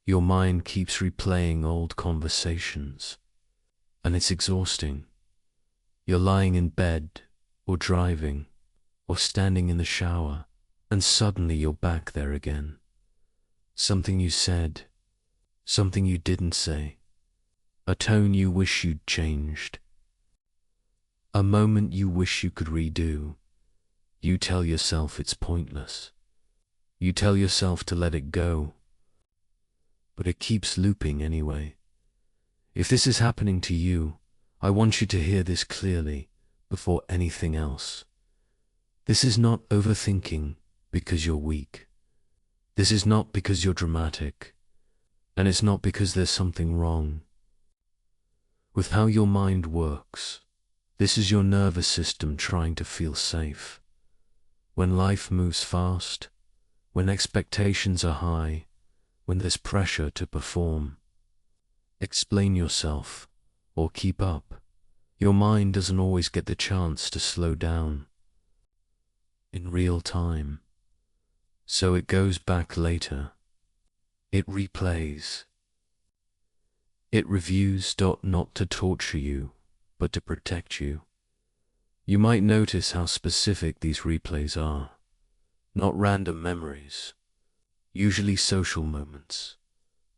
Your mind keeps replaying old conversations, and it's exhausting. You're lying in bed, or driving, or standing in the shower, and suddenly you're back there again. Something you said, something you didn't say, a tone you wish you'd changed, a moment you wish you could redo. You tell yourself it's pointless. You tell yourself to let it go, but it keeps looping anyway. If this is happening to you, I want you to hear this clearly before anything else. This is not overthinking because you're weak. This is not because you're dramatic, and it's not because there's something wrong with how your mind works. This is your nervous system trying to feel safe. When life moves fast, when expectations are high, when there's pressure to perform, explain yourself, or keep up, your mind doesn't always get the chance to slow down in real time. So it goes back later. It replays. It reviews, not to torture you, but to protect you. You might notice how specific these replays are. Not random memories, usually social moments,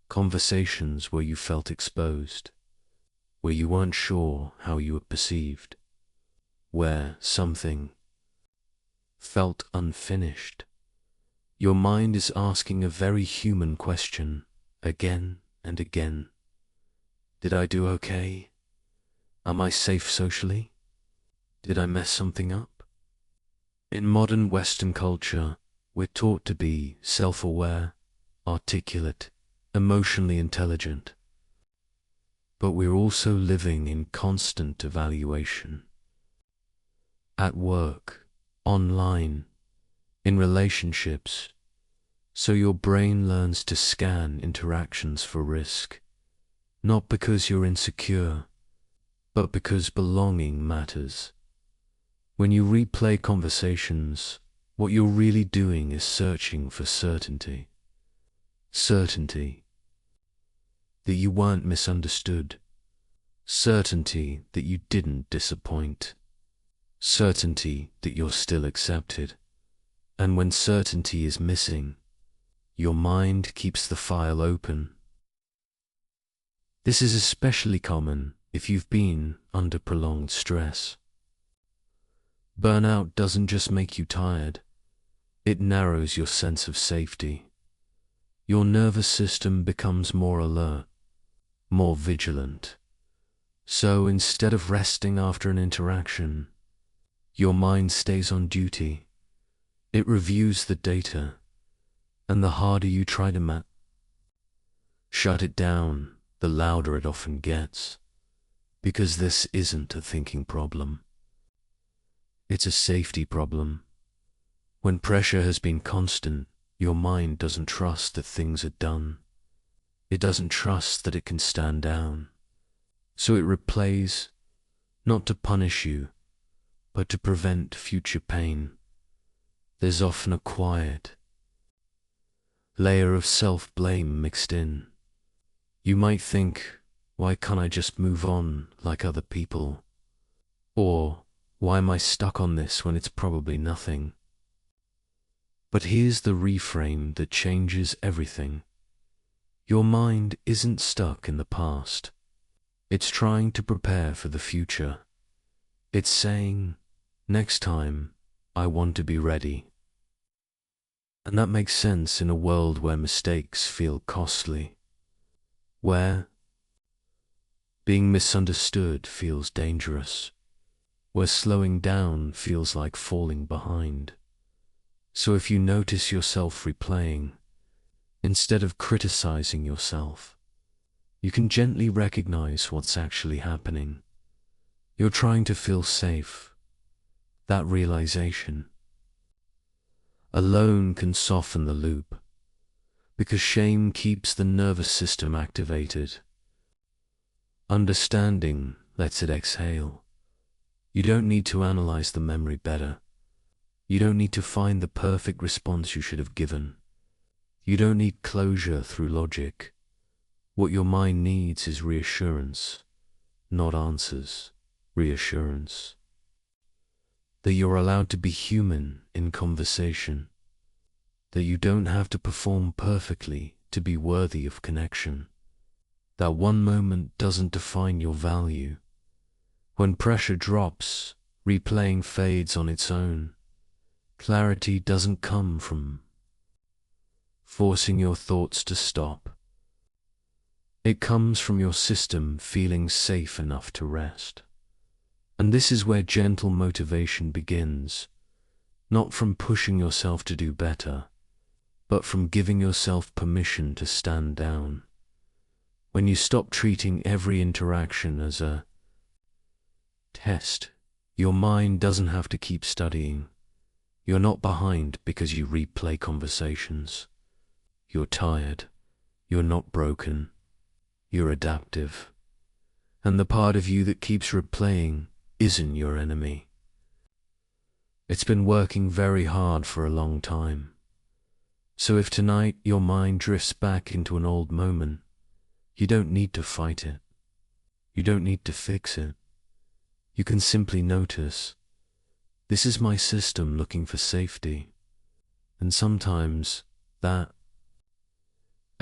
conversations where you felt exposed, where you weren't sure how you were perceived, where something felt unfinished. Your mind is asking a very human question again and again. Did I do okay? Am I safe socially? Did I mess something up? In modern Western culture, we're taught to be self-aware, articulate, emotionally intelligent. But we're also living in constant evaluation. At work, online, in relationships. So your brain learns to scan interactions for risk, not because you're insecure, but because belonging matters. When you replay conversations, what you're really doing is searching for certainty. Certainty that you weren't misunderstood. Certainty that you didn't disappoint. Certainty that you're still accepted. And when certainty is missing, your mind keeps the file open. This is especially common if you've been under prolonged stress. Burnout doesn't just make you tired, it narrows your sense of safety. Your nervous system becomes more alert, more vigilant. So instead of resting after an interaction, your mind stays on duty. It reviews the data, and the harder you try to shut it down, the louder it often gets. Because this isn't a thinking problem. It's a safety problem. When pressure has been constant, your mind doesn't trust that things are done. It doesn't trust that it can stand down. So it replays, not to punish you, but to prevent future pain. There's often a quiet layer of self-blame mixed in. You might think, why can't I just move on like other people? Or, why am I stuck on this when it's probably nothing? But here's the reframe that changes everything. Your mind isn't stuck in the past. It's trying to prepare for the future. It's saying, next time, I want to be ready. And that makes sense in a world where mistakes feel costly, where being misunderstood feels dangerous, where slowing down feels like falling behind. So if you notice yourself replaying, instead of criticizing yourself, you can gently recognize what's actually happening. You're trying to feel safe. That realization alone can soften the loop, because shame keeps the nervous system activated. Understanding lets it exhale. You don't need to analyze the memory better. You don't need to find the perfect response you should have given. You don't need closure through logic. What your mind needs is reassurance, not answers. Reassurance that you're allowed to be human in conversation, that you don't have to perform perfectly to be worthy of connection, that one moment doesn't define your value. When pressure drops, replaying fades on its own. Clarity doesn't come from forcing your thoughts to stop. It comes from your system feeling safe enough to rest. And this is where gentle motivation begins, not from pushing yourself to do better, but from giving yourself permission to stand down. When you stop treating every interaction as a test, your mind doesn't have to keep studying. You're not behind because you replay conversations. You're tired. You're not broken. You're adaptive. And the part of you that keeps replaying isn't your enemy. It's been working very hard for a long time. So if tonight your mind drifts back into an old moment, you don't need to fight it. You don't need to fix it. You can simply notice, this is my system looking for safety. And sometimes that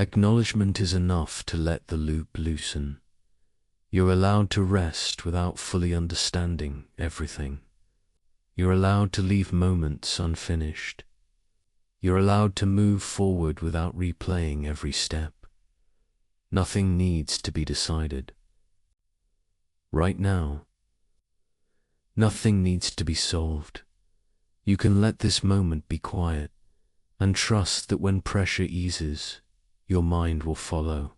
acknowledgement is enough to let the loop loosen. You're allowed to rest without fully understanding everything. You're allowed to leave moments unfinished. You're allowed to move forward without replaying every step. Nothing needs to be decided. Right now, nothing needs to be solved. You can let this moment be quiet and trust that when pressure eases, your mind will follow.